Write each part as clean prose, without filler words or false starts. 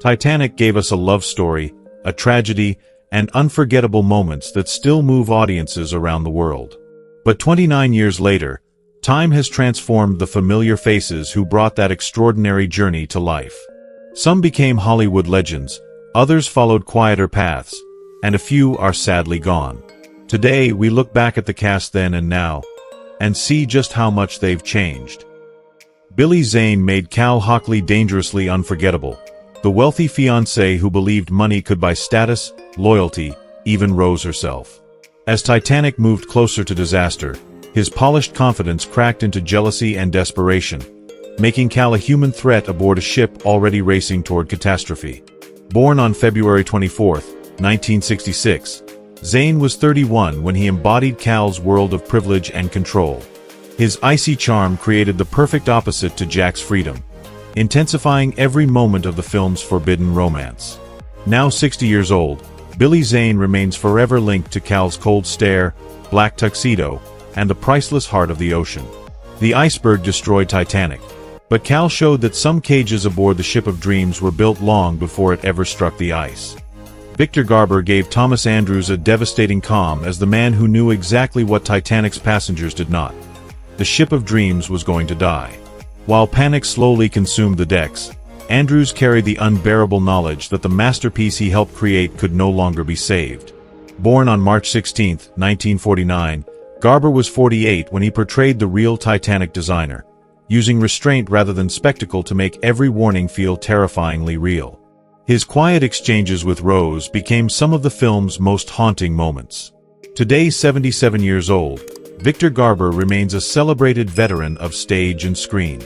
Titanic gave us a love story, a tragedy, and unforgettable moments that still move audiences around the world. But 29 years later, time has transformed the familiar faces who brought that extraordinary journey to life. Some became Hollywood legends, others followed quieter paths, and a few are sadly gone. Today, we look back at the cast then and now, and see just how much they've changed. Billy Zane made Cal Hockley dangerously unforgettable, the wealthy fiancé who believed money could buy status, loyalty, even Rose herself. As Titanic moved closer to disaster, his polished confidence cracked into jealousy and desperation, making Cal a human threat aboard a ship already racing toward catastrophe. Born on February 24, 1966, Zane was 31 when he embodied Cal's world of privilege and control. His icy charm created the perfect opposite to Jack's freedom, intensifying every moment of the film's forbidden romance. Now 60 years old, Billy Zane remains forever linked to Cal's cold stare, black tuxedo, and the priceless heart of the ocean. The iceberg destroyed Titanic, but Cal showed that some cages aboard the Ship of Dreams were built long before it ever struck the ice. Victor Garber gave Thomas Andrews a devastating calm as the man who knew exactly what Titanic's passengers did not. The Ship of Dreams was going to die. While panic slowly consumed the decks, Andrews carried the unbearable knowledge that the masterpiece he helped create could no longer be saved. Born on March 16, 1949, Garber was 48 when he portrayed the real Titanic designer, using restraint rather than spectacle to make every warning feel terrifyingly real. His quiet exchanges with Rose became some of the film's most haunting moments. Today 77 years old, Victor Garber remains a celebrated veteran of stage and screen.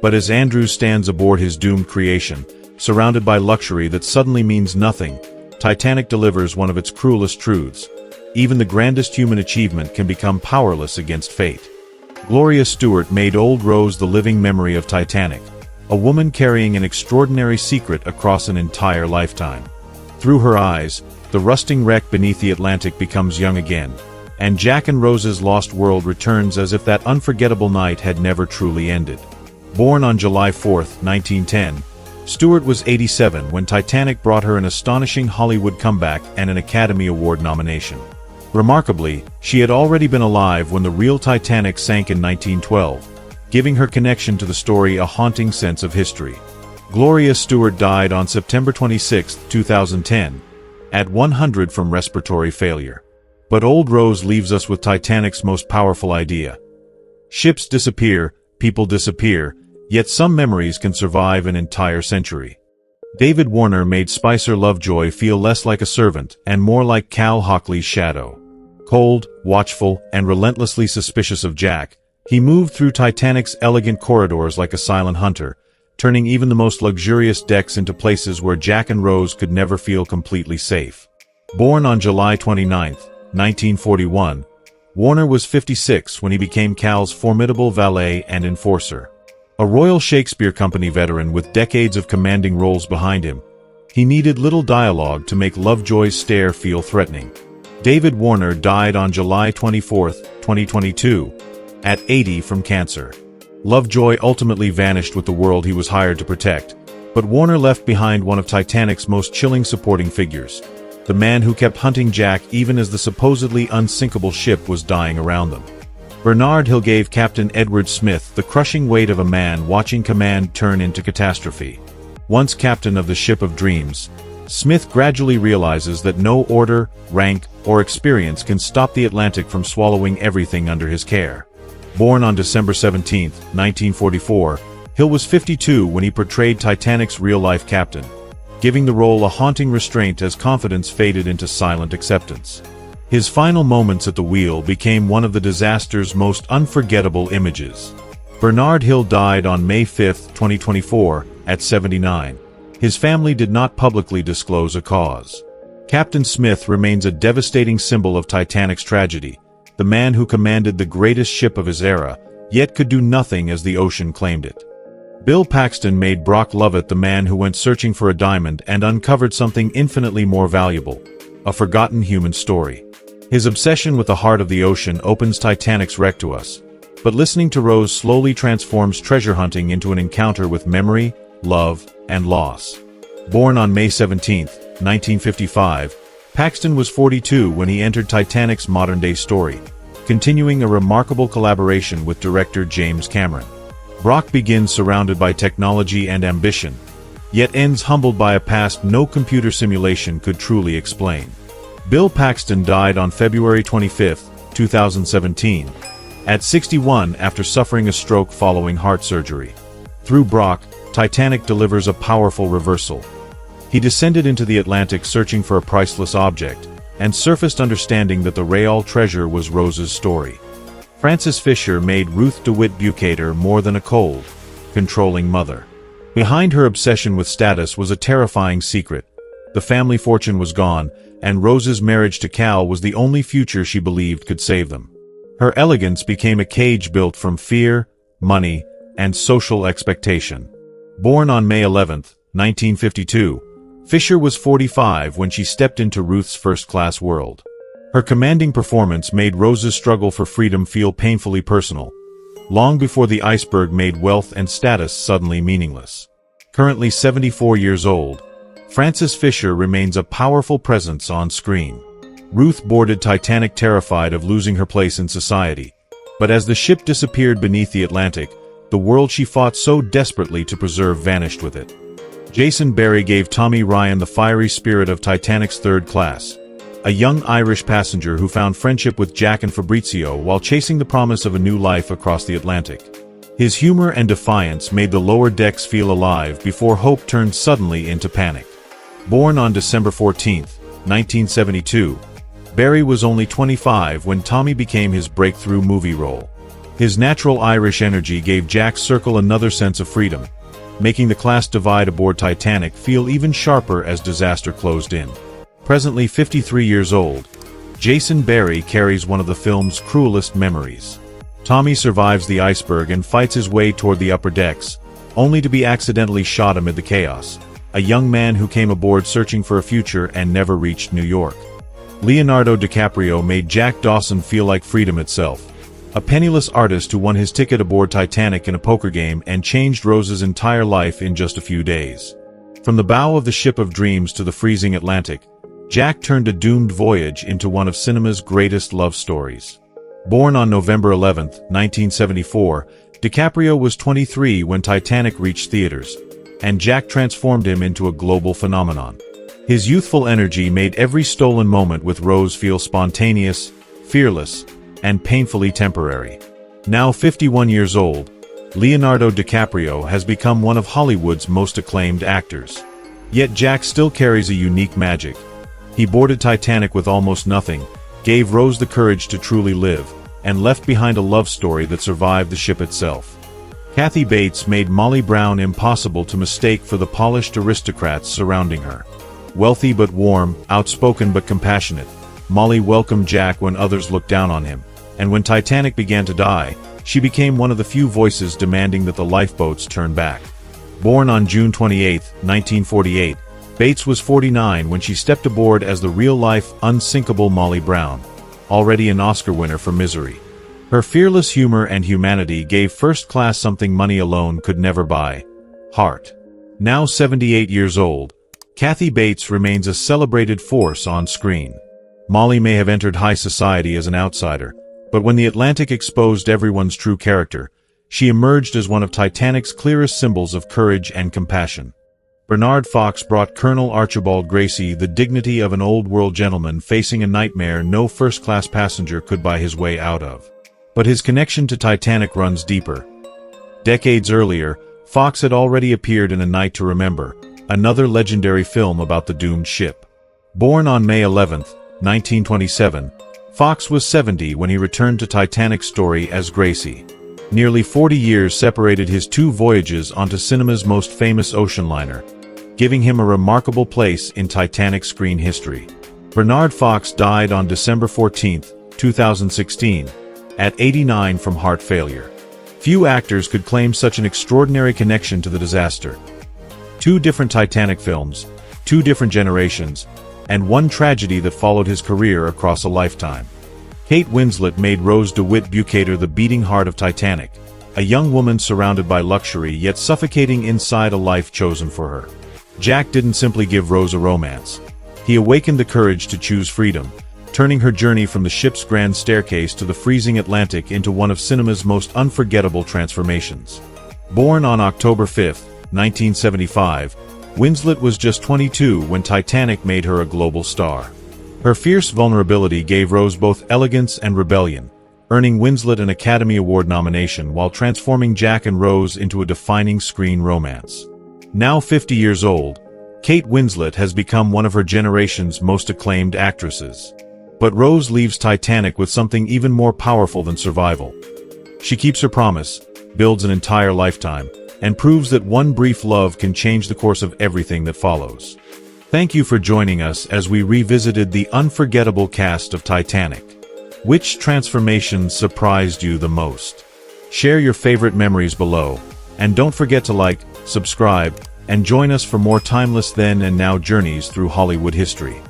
But as Andrews stands aboard his doomed creation, surrounded by luxury that suddenly means nothing, Titanic delivers one of its cruelest truths. Even the grandest human achievement can become powerless against fate. Gloria Stewart made Old Rose the living memory of Titanic, a woman carrying an extraordinary secret across an entire lifetime. Through her eyes, the rusting wreck beneath the Atlantic becomes young again, and Jack and Rose's lost world returns as if that unforgettable night had never truly ended. Born on July 4, 1910, Stewart was 87 when Titanic brought her an astonishing Hollywood comeback and an Academy Award nomination. Remarkably, she had already been alive when the real Titanic sank in 1912, giving her connection to the story a haunting sense of history. Gloria Stewart died on September 26, 2010, at 100 from respiratory failure. But Old Rose leaves us with Titanic's most powerful idea. Ships disappear, people disappear, yet some memories can survive an entire century. David Warner made Spicer Lovejoy feel less like a servant and more like Cal Hockley's shadow. Cold, watchful, and relentlessly suspicious of Jack, he moved through Titanic's elegant corridors like a silent hunter, turning even the most luxurious decks into places where Jack and Rose could never feel completely safe. Born on July 29, 1941, Warner was 56 when he became Cal's formidable valet and enforcer. A Royal Shakespeare Company veteran with decades of commanding roles behind him, he needed little dialogue to make Lovejoy's stare feel threatening. David Warner died on July 24, 2022, at 80 from cancer. Lovejoy ultimately vanished with the world he was hired to protect, but Warner left behind one of Titanic's most chilling supporting figures, the man who kept hunting Jack even as the supposedly unsinkable ship was dying around them. Bernard Hill gave Captain Edward Smith the crushing weight of a man watching command turn into catastrophe. Once captain of the Ship of Dreams, Smith gradually realizes that no order, rank, or experience can stop the Atlantic from swallowing everything under his care. Born on December 17, 1944, Hill was 52 when he portrayed Titanic's real-life captain, giving the role a haunting restraint as confidence faded into silent acceptance. His final moments at the wheel became one of the disaster's most unforgettable images. Bernard Hill died on May 5, 2024, at 79. His family did not publicly disclose a cause. Captain Smith remains a devastating symbol of Titanic's tragedy, the man who commanded the greatest ship of his era, yet could do nothing as the ocean claimed it. Bill Paxton made Brock Lovett the man who went searching for a diamond and uncovered something infinitely more valuable, a forgotten human story. His obsession with the heart of the ocean opens Titanic's wreck to us, but listening to Rose slowly transforms treasure hunting into an encounter with memory, love, and loss. Born on May 17, 1955, Paxton was 42 when he entered Titanic's modern-day story, continuing a remarkable collaboration with director James Cameron. Brock begins surrounded by technology and ambition, yet ends humbled by a past no computer simulation could truly explain. Bill Paxton died on February 25, 2017, at 61 after suffering a stroke following heart surgery. Through Brock, Titanic delivers a powerful reversal. He descended into the Atlantic searching for a priceless object, and surfaced understanding that the real treasure was Rose's story. Frances Fisher made Ruth DeWitt Bukater more than a cold, controlling mother. Behind her obsession with status was a terrifying secret. The family fortune was gone, and Rose's marriage to Cal was the only future she believed could save them. Her elegance became a cage built from fear, money, and social expectation. Born on May 11, 1952, Fisher was 45 when she stepped into Ruth's first-class world. Her commanding performance made Rose's struggle for freedom feel painfully personal, long before the iceberg made wealth and status suddenly meaningless. Currently 74 years old, Frances Fisher remains a powerful presence on screen. Ruth boarded Titanic terrified of losing her place in society, but as the ship disappeared beneath the Atlantic, the world she fought so desperately to preserve vanished with it. Jason Barry gave Tommy Ryan the fiery spirit of Titanic's third class, a young Irish passenger who found friendship with Jack and Fabrizio while chasing the promise of a new life across the Atlantic. His humor and defiance made the lower decks feel alive before hope turned suddenly into panic. Born on December 14, 1972, Barry was only 25 when Tommy became his breakthrough movie role. His natural Irish energy gave Jack's circle another sense of freedom, making the class divide aboard Titanic feel even sharper as disaster closed in. Presently 53 years old, Jason Barry carries one of the film's cruelest memories. Tommy survives the iceberg and fights his way toward the upper decks, only to be accidentally shot amid the chaos. A young man who came aboard searching for a future and never reached New York. Leonardo DiCaprio made Jack Dawson feel like freedom itself. A penniless artist who won his ticket aboard Titanic in a poker game and changed Rose's entire life in just a few days. From the bow of the ship of dreams to the freezing Atlantic, Jack turned a doomed voyage into one of cinema's greatest love stories. Born on November 11, 1974, DiCaprio was 23 when Titanic reached theaters, and Jack transformed him into a global phenomenon. His youthful energy made every stolen moment with Rose feel spontaneous, fearless, and painfully temporary. Now 51 years old, Leonardo DiCaprio has become one of Hollywood's most acclaimed actors. Yet Jack still carries a unique magic. He boarded Titanic with almost nothing, gave Rose the courage to truly live, and left behind a love story that survived the ship itself. Kathy Bates made Molly Brown impossible to mistake for the polished aristocrats surrounding her. Wealthy but warm, outspoken but compassionate, Molly welcomed Jack when others looked down on him, and when Titanic began to die, she became one of the few voices demanding that the lifeboats turn back. Born on June 28, 1948, Bates was 49 when she stepped aboard as the real-life, unsinkable Molly Brown, already an Oscar winner for Misery. Her fearless humor and humanity gave First Class something money alone could never buy: heart. Now 78 years old, Kathy Bates remains a celebrated force on screen. Molly may have entered high society as an outsider, but when the Atlantic exposed everyone's true character, she emerged as one of Titanic's clearest symbols of courage and compassion. Bernard Fox brought Colonel Archibald Gracie the dignity of an old-world gentleman facing a nightmare no first-class passenger could buy his way out of. But his connection to Titanic runs deeper. Decades earlier, Fox had already appeared in A Night to Remember, another legendary film about the doomed ship. Born on May 11, 1927, Fox was 70 when he returned to Titanic's story as Gracie. Nearly 40 years separated his two voyages onto cinema's most famous ocean liner, giving him a remarkable place in Titanic screen history. Bernard Fox died on December 14, 2016, at 89 from heart failure. Few actors could claim such an extraordinary connection to the disaster. Two different Titanic films, two different generations, and one tragedy that followed his career across a lifetime. Kate Winslet made Rose DeWitt Bukater the beating heart of Titanic, a young woman surrounded by luxury yet suffocating inside a life chosen for her. Jack didn't simply give Rose a romance. He awakened the courage to choose freedom, turning her journey from the ship's grand staircase to the freezing Atlantic into one of cinema's most unforgettable transformations. Born on October 5, 1975, Winslet was just 22 when Titanic made her a global star. Her fierce vulnerability gave Rose both elegance and rebellion, earning Winslet an Academy Award nomination while transforming Jack and Rose into a defining screen romance. Now 50 years old, Kate Winslet has become one of her generation's most acclaimed actresses. But Rose leaves Titanic with something even more powerful than survival. She keeps her promise, builds an entire lifetime, and proves that one brief love can change the course of everything that follows. Thank you for joining us as we revisited the unforgettable cast of Titanic. Which transformation surprised you the most? Share your favorite memories below, and don't forget to like, subscribe, and join us for more timeless then and now journeys through Hollywood history.